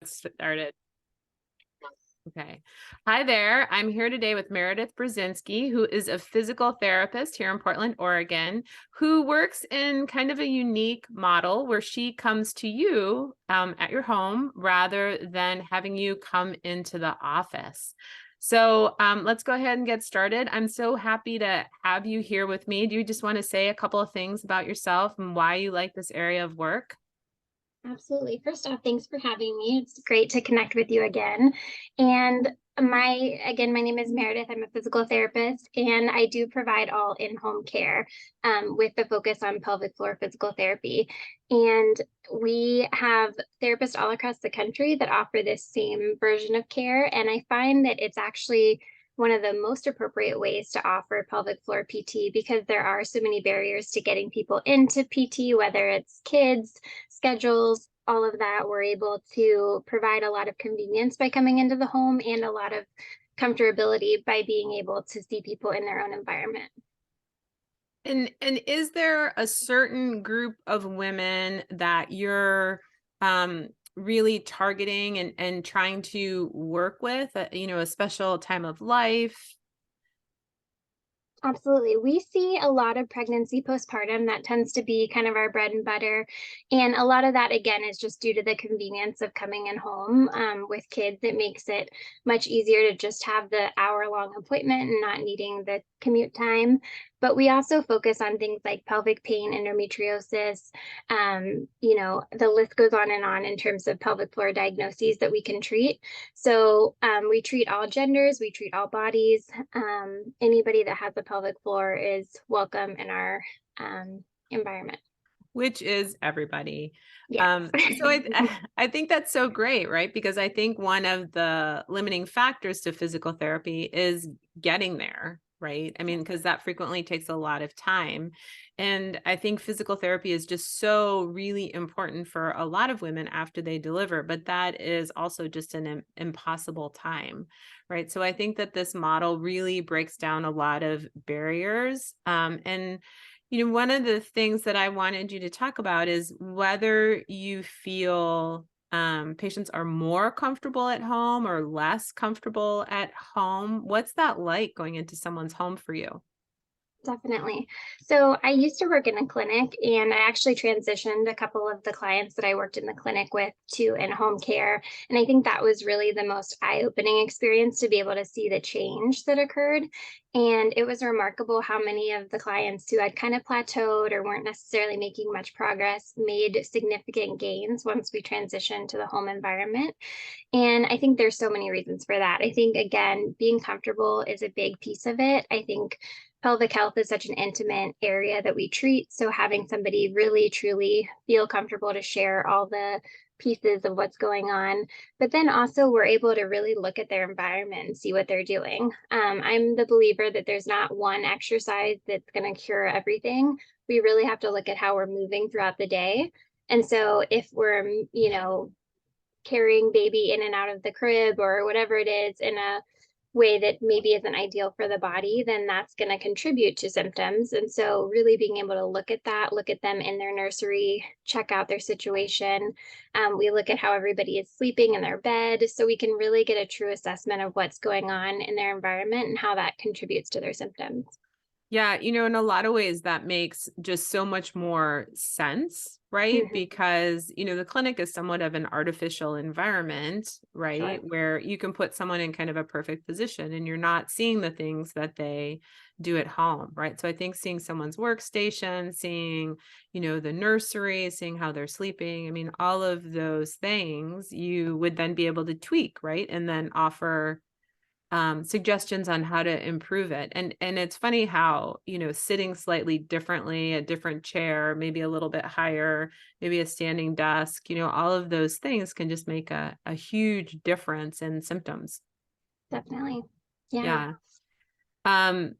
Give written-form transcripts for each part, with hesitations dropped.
Started. Okay. Hi there. I'm here today with Meredith Brezinski, who is a physical therapist here in Portland, Oregon, who works in kind of a unique model where she comes to you at your home rather than having you come into the office. So let's go ahead and get started. I'm so happy to have you here with me. Do you just want to say a couple of things about yourself and why you like this area of work? Absolutely. First off, thanks for having me. It's great to connect with you again. And my name is Meredith. I'm a physical therapist, and I do provide all in-home care with the focus on pelvic floor physical therapy. And we have therapists all across the country that offer this same version of care. And I find that it's actually one of the most appropriate ways to offer pelvic floor PT because there are so many barriers to getting people into PT, whether it's kids, schedules, all of that. We're able to provide a lot of convenience by coming into the home and a lot of comfortability by being able to see people in their own environment. And is there a certain group of women that you're really targeting and trying to work with, a special time of life? Absolutely. We see a lot of pregnancy postpartum. That tends to be kind of our bread and butter. And a lot of that, again, is just due to the convenience of coming in home with kids. It makes it much easier to just have the hour-long appointment and not needing the commute time. But we also focus on things like pelvic pain, endometriosis. The list goes on and on in terms of pelvic floor diagnoses that we can treat. So we treat all genders, we treat all bodies. Anybody that has a pelvic floor is welcome in our environment. Which is everybody. Yes. So I think that's so great, right? Because I think one of the limiting factors to physical therapy is getting there, right? I mean, because that frequently takes a lot of time. And I think physical therapy is just so really important for a lot of women after they deliver, but that is also just an impossible time, right? So I think that this model really breaks down a lot of barriers. And one of the things that I wanted you to talk about is whether you feel patients are more comfortable at home or less comfortable at home. What's that like going into someone's home for you? Definitely. So I used to work in a clinic and I actually transitioned a couple of the clients that I worked in the clinic with to in-home care. And I think that was really the most eye-opening experience to be able to see the change that occurred. And it was remarkable how many of the clients who had kind of plateaued or weren't necessarily making much progress made significant gains once we transitioned to the home environment. And I think there's so many reasons for that. I think, again, being comfortable is a big piece of it. I think pelvic health is such an intimate area that we treat. So having somebody really, truly feel comfortable to share all the pieces of what's going on. But then also, we're able to really look at their environment and see what they're doing. I'm the believer that there's not one exercise that's going to cure everything. We really have to look at how we're moving throughout the day. And so if we're, carrying baby in and out of the crib or whatever it is in a way that maybe isn't ideal for the body, then that's going to contribute to symptoms. And so, really being able to look at that, look at them in their nursery, check out their situation. We look at how everybody is sleeping in their bed so we can really get a true assessment of what's going on in their environment and how that contributes to their symptoms. Yeah, in a lot of ways that makes just so much more sense, right? Mhm. Because, the clinic is somewhat of an artificial environment, right? Sure. Where you can put someone in kind of a perfect position and you're not seeing the things that they do at home, right? So I think seeing someone's workstation, seeing, the nursery, seeing how they're sleeping, I mean, all of those things you would then be able to tweak, right? And then offer suggestions on how to improve it. And it's funny how, sitting slightly differently, a different chair, maybe a little bit higher, maybe a standing desk, all of those things can just make a huge difference in symptoms. Definitely. Yeah. Yeah. Um,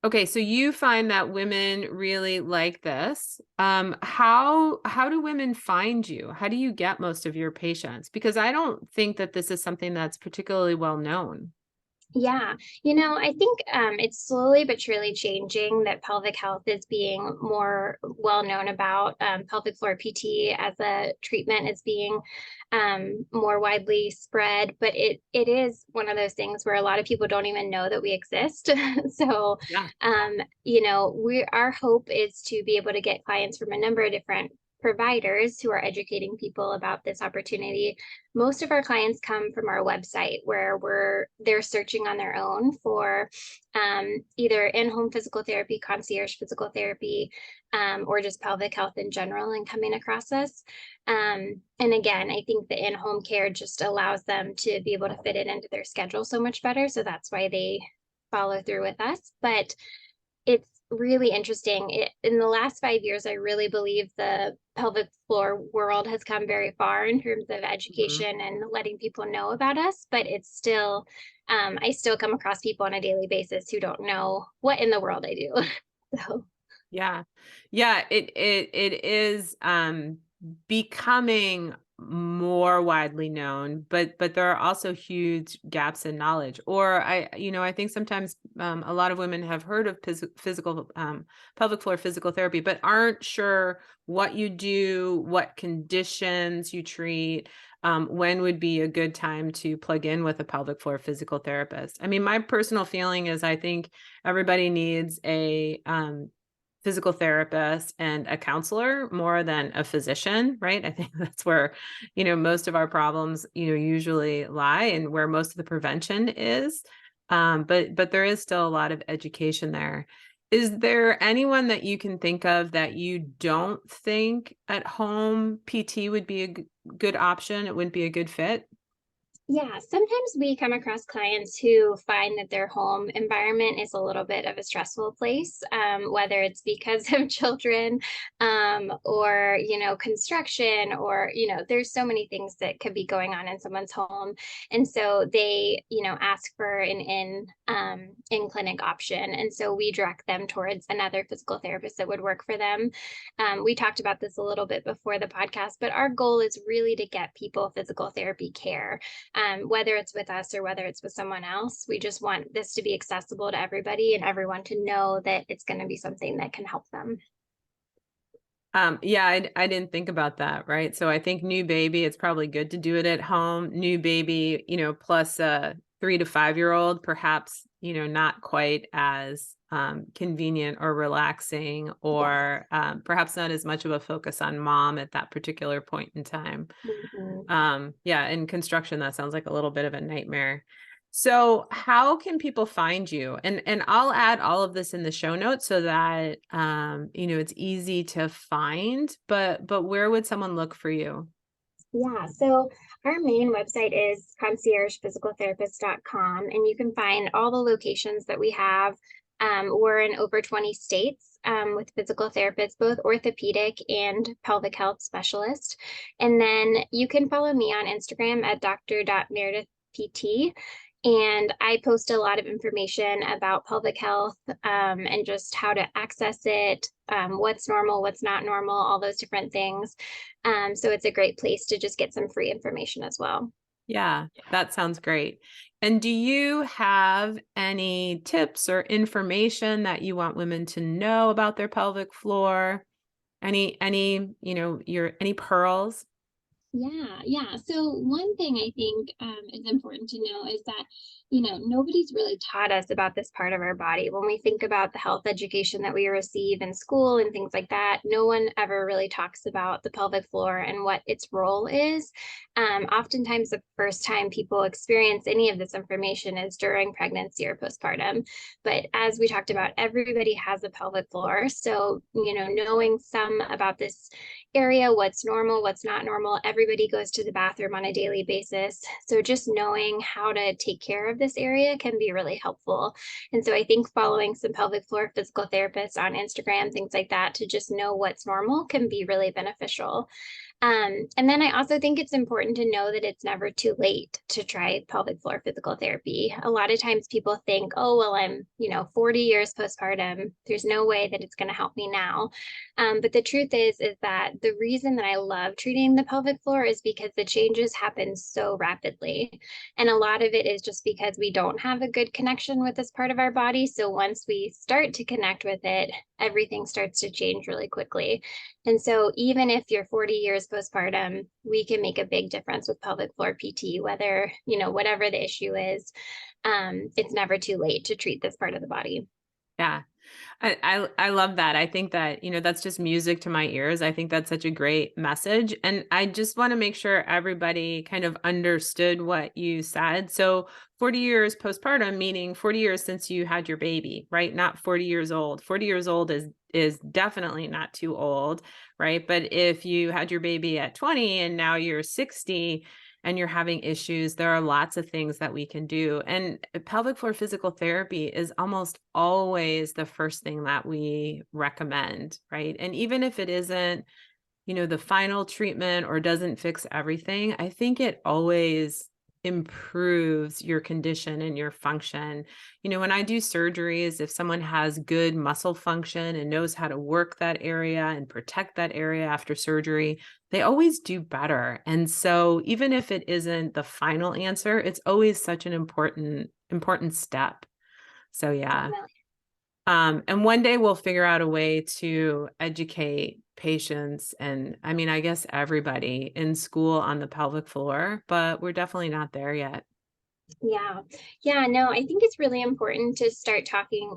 okay, so you find that women really like this. How do women find you? How do you get most of your patients? Because I don't think that this is something that's particularly well known. Yeah, I think it's slowly but surely changing that pelvic health is being more well known about. Pelvic floor PT as a treatment is being more widely spread, but it is one of those things where a lot of people don't even know that we exist. So, Yeah. our hope is to be able to get clients from a number of different providers who are educating people about this opportunity. Most of our clients come from our website where they're searching on their own for either in-home physical therapy, concierge physical therapy, or just pelvic health in general, and coming across us. And again, I think the in-home care just allows them to be able to fit it into their schedule so much better, so that's why they follow through with us. But it's really interesting. In the last 5 years, I really believe the pelvic floor world has come very far in terms of Mhm. education and letting people know about us, but it's still, I still come across people on a daily basis who don't know what in the world I do. So, Yeah. Yeah, it is, becoming more widely known, but there are also huge gaps in knowledge. Or I think sometimes, a lot of women have heard of physical, pelvic floor physical therapy, but aren't sure what you do, what conditions you treat, when would be a good time to plug in with a pelvic floor physical therapist. I mean, my personal feeling is I think everybody needs a, physical therapist and a counselor more than a physician, right? I think that's where, most of our problems, usually lie, and where most of the prevention is. But there is still a lot of education there. Is there anyone that you can think of that you don't think at home PT would be a good option? It wouldn't be a good fit? yeah, sometimes we come across clients who find that their home environment is a little bit of a stressful place, whether it's because of children, or, construction, or, there's so many things that could be going on in someone's home. And so they, ask for an in clinic option. And so we direct them towards another physical therapist that would work for them. We talked about this a little bit before the podcast, but our goal is really to get people physical therapy care, whether it's with us or whether it's with someone else. We just want this to be accessible to everybody and everyone to know that it's going to be something that can help them. Yeah, I didn't think about that, right? So I think new baby, it's probably good to do it at home. New baby, plus a 3 to 5 year old, perhaps, not quite as, convenient or relaxing, Yes. or, perhaps not as much of a focus on mom at that particular point in time. Mhm. Yeah, in construction, that sounds like a little bit of a nightmare. So, how can people find you? And I'll add all of this in the show notes so that, it's easy to find, but where would someone look for you? Yeah, so our main website is conciergephysicaltherapist.com, and you can find all the locations that we have. We're in over 20 states, with physical therapists, both orthopedic and pelvic health specialists. And then you can follow me on Instagram at dr.meredithpt. And I post a lot of information about pelvic health, and just how to access it, what's normal, what's not normal, all those different things. So it's a great place to just get some free information as well. Yeah, that sounds great. And do you have any tips or information that you want women to know about their pelvic floor? Any, your any pearls? Yeah, yeah. So one thing I think is important to know is that, nobody's really taught us about this part of our body. When we think about the health education that we receive in school and things like that, no one ever really talks about the pelvic floor and what its role is. Oftentimes, the first time people experience any of this information is during pregnancy or postpartum. But as we talked about, everybody has a pelvic floor. So, knowing some about this area, what's normal, what's not normal. Everybody goes to the bathroom on a daily basis. So just knowing how to take care of this area can be really helpful. And so I think following some pelvic floor physical therapists on Instagram, things like that, to just know what's normal can be really beneficial. And then I also think it's important to know that it's never too late to try pelvic floor physical therapy. A lot of times people think, oh, well, I'm, 40 years postpartum. There's no way that it's going to help me now. But the truth is that the reason that I love treating the pelvic floor is because the changes happen so rapidly. And a lot of it is just because we don't have a good connection with this part of our body. So once we start to connect with it, everything starts to change really quickly. And so even if you're 40 years postpartum, we can make a big difference with pelvic floor PT, whether, whatever the issue is. It's never too late to treat this part of the body. Yeah. I love that. I think that, that's just music to my ears. I think that's such a great message. And I just want to make sure everybody kind of understood what you said. So 40 years postpartum, meaning 40 years since you had your baby, right? Not 40 years old. 40 years old is definitely not too old, right? But if you had your baby at 20 and now you're 60, and you're having issues, there are lots of things that we can do. And pelvic floor physical therapy is almost always the first thing that we recommend, right? And even if it isn't, the final treatment or doesn't fix everything, I think it always improves your condition and your function. When I do surgeries, if someone has good muscle function and knows how to work that area and protect that area after surgery, they always do better. And so even if it isn't the final answer, it's always such an important step. So yeah. Definitely. And one day we'll figure out a way to educate patients and I mean, I guess everybody in school on the pelvic floor, but we're definitely not there yet. Yeah. Yeah, no, I think it's really important to start talking,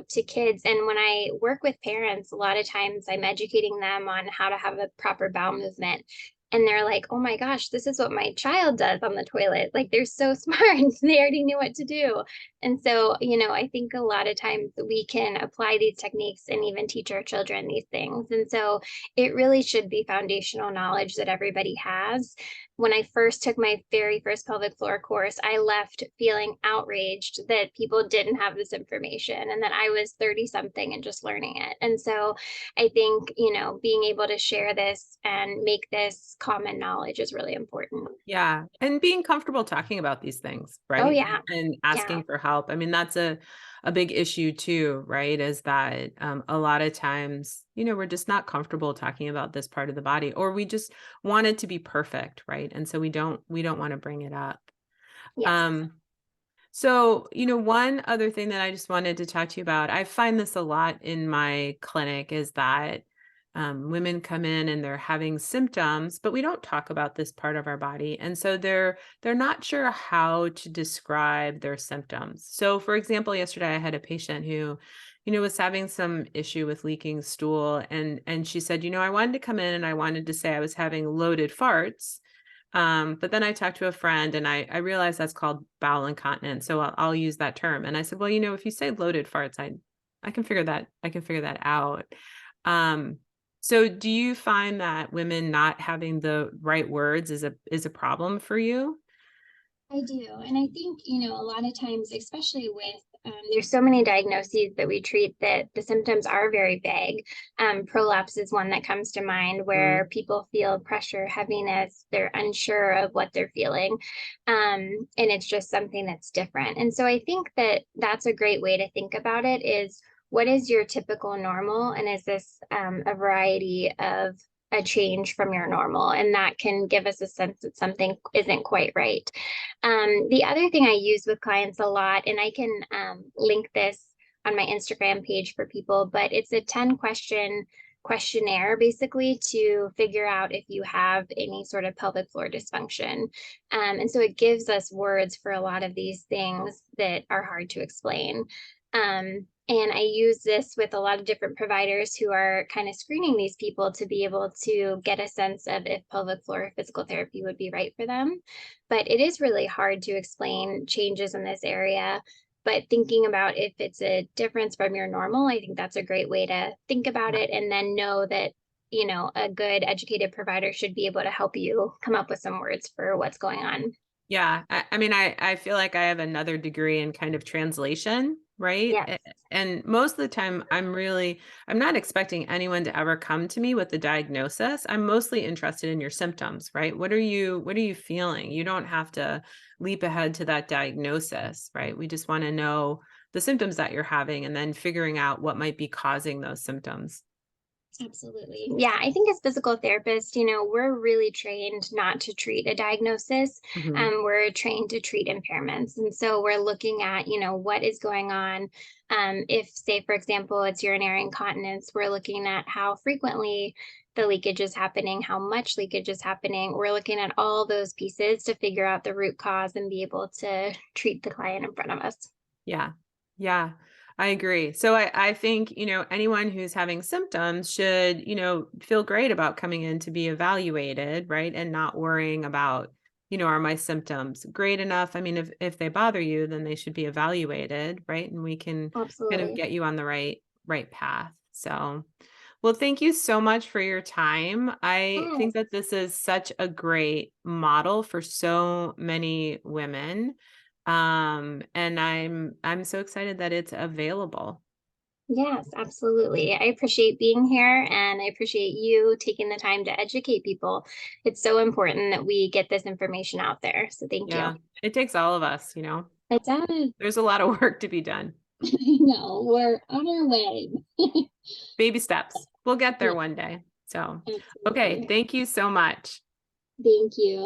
to kids. And when I work with parents, a lot of times I'm educating them on how to have a proper bowel movement. And they're like, oh my gosh, this is what my child does on the toilet. Like they're so smart. They already knew what to do. And so, I think a lot of times we can apply these techniques and even teach our children these things. And so it really should be foundational knowledge that everybody has. When I first took my very first pelvic floor course, I left feeling outraged that people didn't have this information and that I was 30 something and just learning it. And so I think, being able to share this and make this common knowledge is really important. Yeah, and being comfortable talking about these things, Oh, right? yeah. And Yeah. asking for help. I mean, that's a big issue too, right? Is that a lot of times, we're just not comfortable talking about this part of the body, or we just want it to be perfect, right? And so we don't want to bring it up. Yes. Um, so, one other thing that I just wanted to talk to you about, I find this a lot in my clinic is that women come in and they're having symptoms, but we don't talk about this part of our body. And so they're not sure how to describe their symptoms. So for example, yesterday I had a patient who, was having some issue with leaking stool and she said, I wanted to come in and I wanted to say I was having loaded farts. But then I talked to a friend and I realized that's called bowel incontinence. So I'll use that term. And I said, well, if you say loaded farts, I can figure that out. Um, so do you find that women not having the right words is a problem for you? I do. And I think, a lot of times, especially with, there's so many diagnoses that we treat that the symptoms are very vague. Prolapse is one that comes to mind Mm, where people feel pressure, heaviness, they're unsure of what they're feeling. And it's just something that's different. And so I think that that's a great way to think about it is what is your typical normal? And is this a variety of a change from your normal? And that can give us a sense that something isn't quite right. The other thing I use with clients a lot, and I can link this on my Instagram page for people, but it's a 10-question questionnaire basically to figure out if you have any sort of pelvic floor dysfunction. And so it gives us words for a lot of these things that are hard to explain. And I use this with a lot of different providers who are kind of screening these people to be able to get a sense of if pelvic floor physical therapy would be right for them. But it is really hard to explain changes in this area. But thinking about if it's a difference from your normal, I think that's a great way to think about yeah. it and then know that, a good educated provider should be able to help you come up with some words for what's going on. Yeah. I mean, I feel like I have another degree in kind of translation. right? Yes, And most of the time I'm not expecting anyone to ever come to me with the diagnosis. I'm mostly interested in your symptoms, right? What are you feeling? You don't have to leap ahead to that diagnosis, right? We just want to know the symptoms that you're having and then figuring out what might be causing those symptoms. absolutely. Yeah, I think as physical therapists, we're really trained not to treat a diagnosis. Mhm. We're trained to treat impairments. And so we're looking at, what is going on. If, say, for example, it's urinary incontinence, we're looking at how frequently the leakage is happening, how much leakage is happening. We're looking at all those pieces to figure out the root cause and be able to treat the client in front of us. Yeah. Yeah. I agree. So I think, anyone who's having symptoms should, feel great about coming in to be evaluated, right? And not worrying about, are my symptoms great enough? I mean, if they bother you, then they should be evaluated, right? And we can kind of Absolutely. get you on the right path. So, well, thank you so much for your time. I Yes. think that this is such a great model for so many women. And I'm so excited that it's available. Yes, absolutely. I appreciate being here and I appreciate you taking the time to educate people. It's so important that we get this information out there. So thank you. Yeah, it takes all of us. It does. There's a lot of work to be done. I know. We're on our way. Baby steps. We'll get there Yeah, one day. So, okay, absolutely. thank you so much. Thank you.